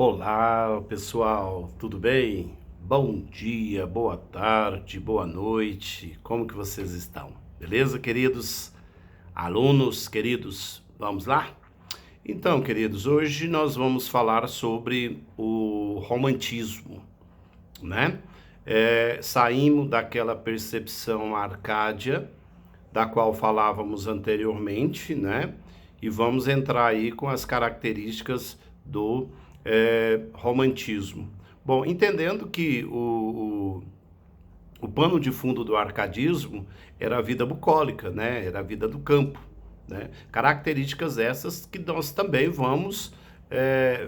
Olá, pessoal, tudo bem? Bom dia, boa tarde, boa noite. Como que vocês estão? Beleza, queridos alunos, queridos? Vamos lá? Então, queridos, hoje nós vamos falar sobre o romantismo, né? Saímos daquela percepção arcádia da qual falávamos anteriormente, né? E vamos entrar aí com as características do romantismo. Bom, entendendo que o pano de fundo do arcadismo era a vida bucólica, né? Era a vida do campo, né? Características essas que nós também vamos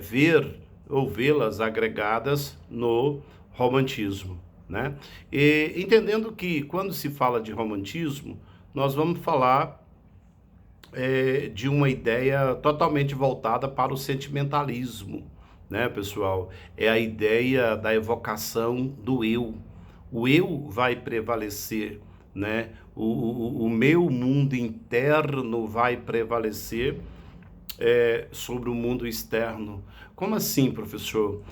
ver ou vê-las agregadas no romantismo, né? E entendendo que quando se fala de romantismo, nós vamos falar de uma ideia totalmente voltada para o sentimentalismo, né, pessoal? É a ideia da evocação do eu. O eu vai prevalecer, né? O meu mundo interno vai prevalecer sobre o mundo externo. Como assim, professor?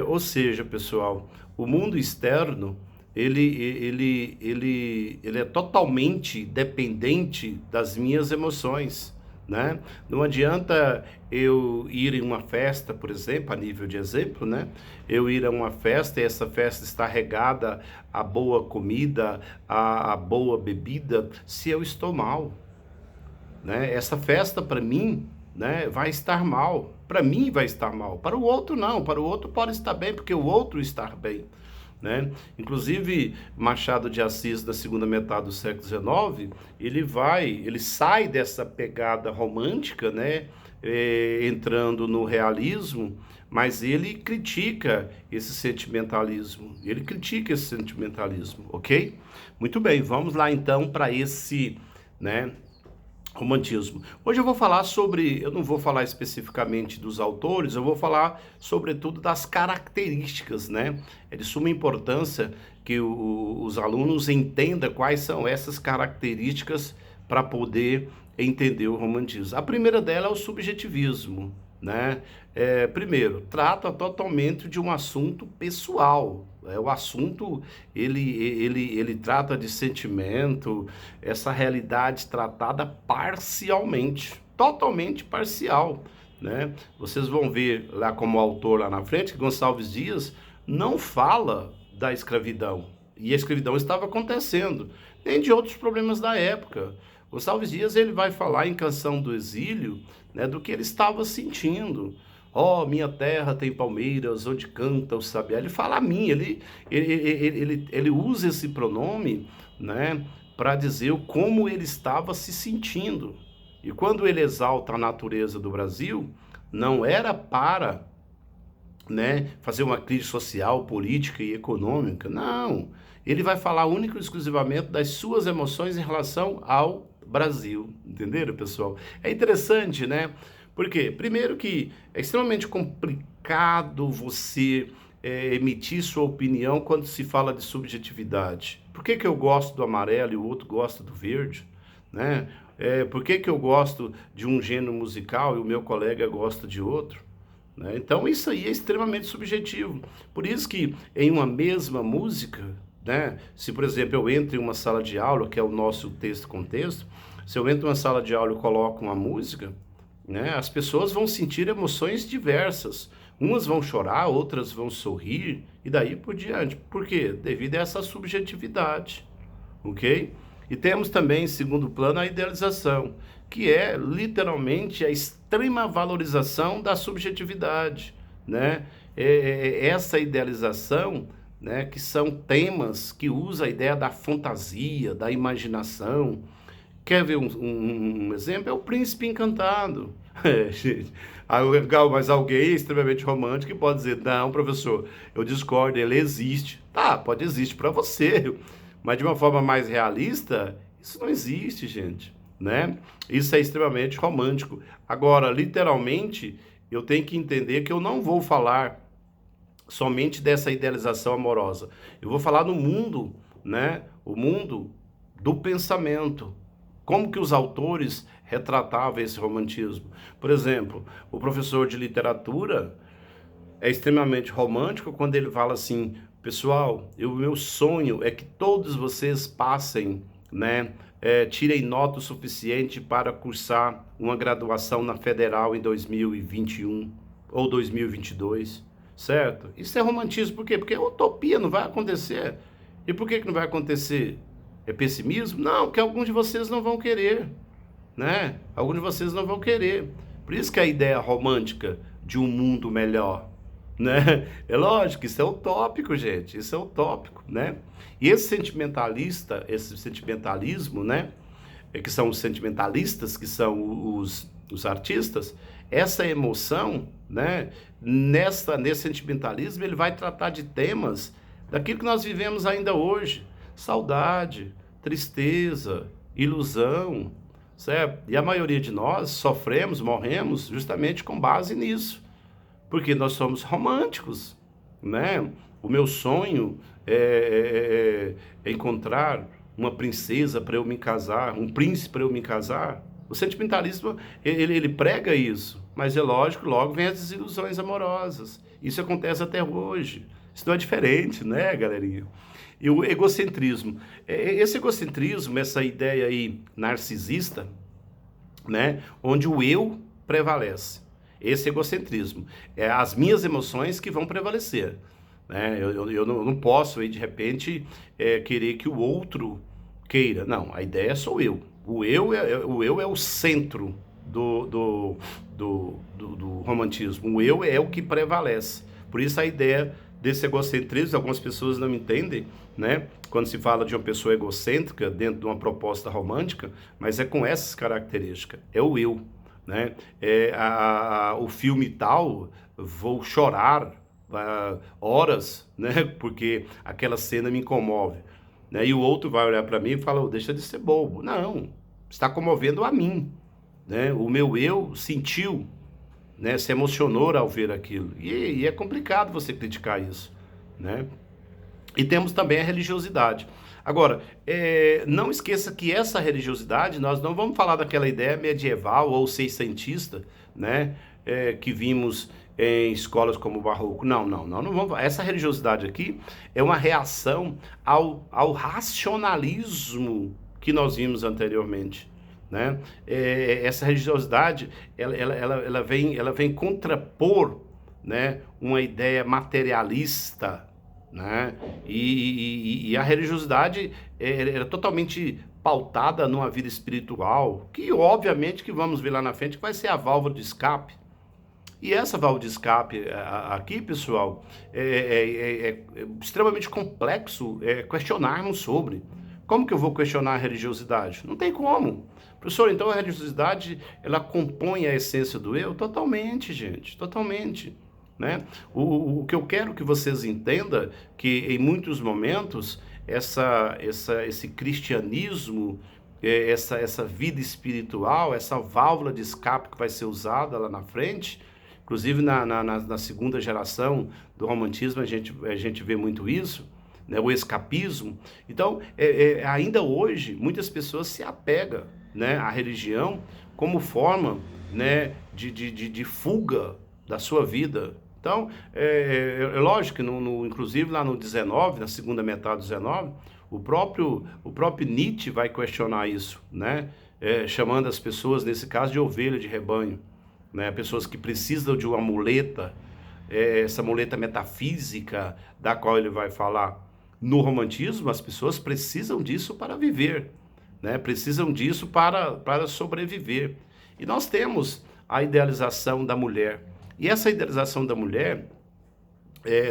Ou seja, pessoal, o mundo externo ele é totalmente dependente das minhas emoções, né? Não adianta eu ir em uma festa, por exemplo, a nível de exemplo, né? Eu ir a uma festa e essa festa está regada a boa comida, a boa bebida, se eu estou mal, né? Essa festa para mim, né, vai estar mal. Para mim vai estar mal. Para o outro não. Para o outro pode estar bem porque o outro está bem, né? Inclusive Machado de Assis, na segunda metade do século XIX, ele sai dessa pegada romântica, né? Entrando no realismo, mas ele critica esse sentimentalismo. Ele critica esse sentimentalismo, ok? Muito bem, vamos lá então para esse, né, romantismo. Hoje eu vou falar sobre, eu não vou falar especificamente dos autores, eu vou falar sobretudo das características, né? É de suma importância que os alunos entendam quais são essas características para poder entender o romantismo. A primeira dela é o subjetivismo, né? Primeiro, trata totalmente de um assunto pessoal. O assunto, ele trata de sentimento, essa realidade tratada parcialmente, totalmente parcial, né? Vocês vão ver lá como autor lá na frente que Gonçalves Dias não fala da escravidão, e a escravidão estava acontecendo, nem de outros problemas da época. Gonçalves Dias ele vai falar em Canção do Exílio, né, do que ele estava sentindo. Ó, minha terra tem palmeiras, onde canta o sabiá. Ele fala a mim, ele usa esse pronome, né, para dizer como ele estava se sentindo. E quando ele exalta a natureza do Brasil, não era para, né, fazer uma crise social, política e econômica. Não. Ele vai falar único e exclusivamente das suas emoções em relação ao Brasil. Entenderam, pessoal? É interessante, né? Por quê? Primeiro que é extremamente complicado você emitir sua opinião quando se fala de subjetividade. Por que eu gosto do amarelo e o outro gosta do verde, né? Por que eu gosto de um gênero musical e o meu colega gosta de outro? Né? Então isso aí é extremamente subjetivo. Por isso que em uma mesma música, né, se por exemplo eu entro em uma sala de aula, que é o nosso texto-contexto, se eu entro em uma sala de aula e coloco uma música, né, as pessoas vão sentir emoções diversas. Umas vão chorar, outras vão sorrir, e daí por diante. Por quê? Devido a essa subjetividade, ok? E temos também, em segundo plano, a idealização, que é literalmente a extrema valorização da subjetividade, né? Essa idealização, né, que são temas que usa a ideia da fantasia, da imaginação. Quer ver um exemplo? É o Príncipe Encantado. Gente, legal, mas alguém extremamente romântico que pode dizer, não, professor, eu discordo, ele existe. Tá, pode existir para você, mas de uma forma mais realista, isso não existe, gente, né? Isso é extremamente romântico. Agora, literalmente, eu tenho que entender que eu não vou falar somente dessa idealização amorosa. Eu vou falar no mundo, né? O mundo do pensamento. Como que os autores retratavam esse romantismo? Por exemplo, o professor de literatura é extremamente romântico quando ele fala assim, pessoal, o meu sonho é que todos vocês passem, né, tirem nota o suficiente para cursar uma graduação na Federal em 2021 ou 2022, certo? Isso é romantismo, por quê? Porque é utopia, não vai acontecer. E por que que não vai acontecer? É pessimismo? Não, porque alguns de vocês não vão querer, né? Alguns de vocês não vão querer. Por isso que a ideia romântica de um mundo melhor, né? É lógico, isso é utópico, gente, isso é utópico, né? E esse sentimentalista, esse sentimentalismo, né? Que são os sentimentalistas, que são os artistas, essa emoção, né? Nesse sentimentalismo, ele vai tratar de temas daquilo que nós vivemos ainda hoje: saudade, tristeza, ilusão, certo? E a maioria de nós sofremos, morremos justamente com base nisso, porque nós somos românticos, né? O meu sonho é encontrar uma princesa para eu me casar, um príncipe para eu me casar. O sentimentalismo, ele prega isso, mas é lógico, logo vem as desilusões amorosas. Isso acontece até hoje. Isso não é diferente, né, galerinha? E o egocentrismo. Esse egocentrismo, essa ideia aí narcisista, né, onde o eu prevalece. Esse egocentrismo. É as minhas emoções que vão prevalecer, né? Eu não posso, aí, de repente, querer que o outro queira. Não, a ideia sou eu. O eu é o centro do romantismo. O eu é o que prevalece. Por isso a ideia desse egocentrismo, algumas pessoas não entendem, né? Quando se fala de uma pessoa egocêntrica dentro de uma proposta romântica, mas é com essas características. É o eu, né? O filme tal, vou chorar horas, né? Porque aquela cena me comove, né? E o outro vai olhar para mim e fala, oh, deixa de ser bobo. Não, está comovendo a mim, né? O meu eu sentiu, né? Se emocionou ao ver aquilo. E é complicado você criticar isso, né? E temos também a religiosidade. Agora, não esqueça que essa religiosidade, nós não vamos falar daquela ideia medieval ou seiscentista, né? Que vimos em escolas como o Barroco. Não vamos. Essa religiosidade aqui é uma reação ao racionalismo que nós vimos anteriormente, né? Essa religiosidade, ela vem contrapor, né, uma ideia materialista, né? E a religiosidade era totalmente pautada numa vida espiritual, que obviamente que vamos ver lá na frente que vai ser a válvula de escape. E essa válvula de escape aqui, pessoal, é extremamente complexo questionarmos sobre. Como que eu vou questionar a religiosidade? Não tem como. Professor, então a religiosidade, ela compõe a essência do eu? Totalmente, gente, totalmente, né? O que eu quero que vocês entendam, que em muitos momentos, esse cristianismo, essa vida espiritual, essa válvula de escape que vai ser usada lá na frente, inclusive na segunda geração do romantismo, a gente vê muito isso, né, o escapismo. Então, ainda hoje, muitas pessoas se apegam, né, à religião como forma, né, de fuga da sua vida. Então, é lógico que, inclusive lá no 19, na segunda metade do 19, o próprio Nietzsche vai questionar isso, né, chamando as pessoas, nesse caso, de ovelha de rebanho, né, pessoas que precisam de uma muleta, essa muleta metafísica da qual ele vai falar. No romantismo, as pessoas precisam disso para viver, né? Precisam disso para sobreviver. E nós temos a idealização da mulher. E essa idealização da mulher,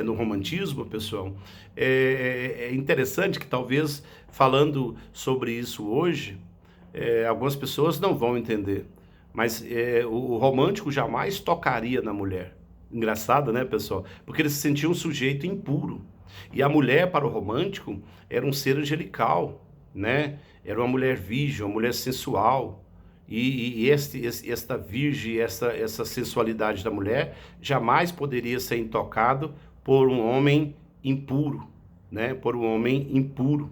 no romantismo, pessoal, é interessante que talvez falando sobre isso hoje, algumas pessoas não vão entender. Mas o romântico jamais tocaria na mulher. Engraçado, né, pessoal? Porque ele se sentia um sujeito impuro. E a mulher, para o romântico, era um ser angelical, né? Era uma mulher virgem, uma mulher sensual. E esta virgem, essa sensualidade da mulher, jamais poderia ser intocado por um homem impuro, né? Por um homem impuro.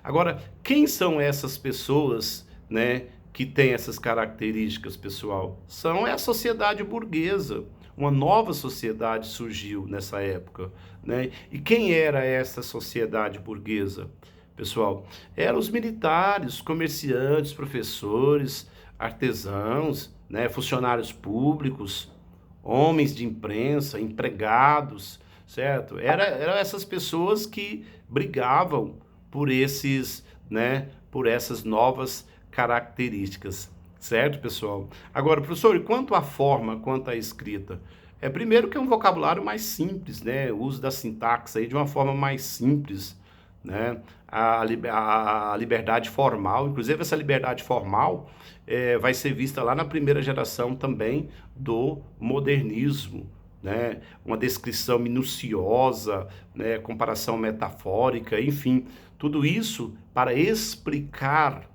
Agora, quem são essas pessoas, né, que têm essas características, pessoal? É a sociedade burguesa, uma nova sociedade surgiu nessa época, né? E quem era essa sociedade burguesa, pessoal? Eram os militares, comerciantes, professores, artesãos, né? Funcionários públicos, homens de imprensa, empregados, certo? Eram essas pessoas que brigavam por esses, né? Por essas novas características. Certo, pessoal? Agora, professor, e quanto à forma, quanto à escrita? Primeiro que é um vocabulário mais simples, né? O uso da sintaxe aí de uma forma mais simples, né? A liberdade formal, inclusive essa liberdade formal vai ser vista lá na primeira geração também do modernismo, né? Uma descrição minuciosa, né? Comparação metafórica, enfim, tudo isso para explicar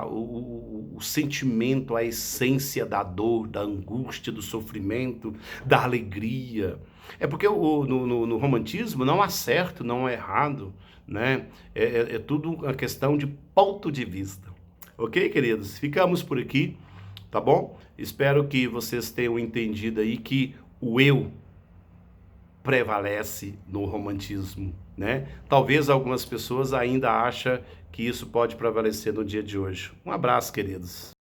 o sentimento, a essência da dor, da angústia, do sofrimento, da alegria. É porque no romantismo não há certo, não há errado, né? É tudo uma questão de ponto de vista. Ok, queridos? Ficamos por aqui, tá bom? Espero que vocês tenham entendido aí que o eu prevalece no romantismo, né? Talvez algumas pessoas ainda achem que isso pode prevalecer no dia de hoje. Um abraço, queridos.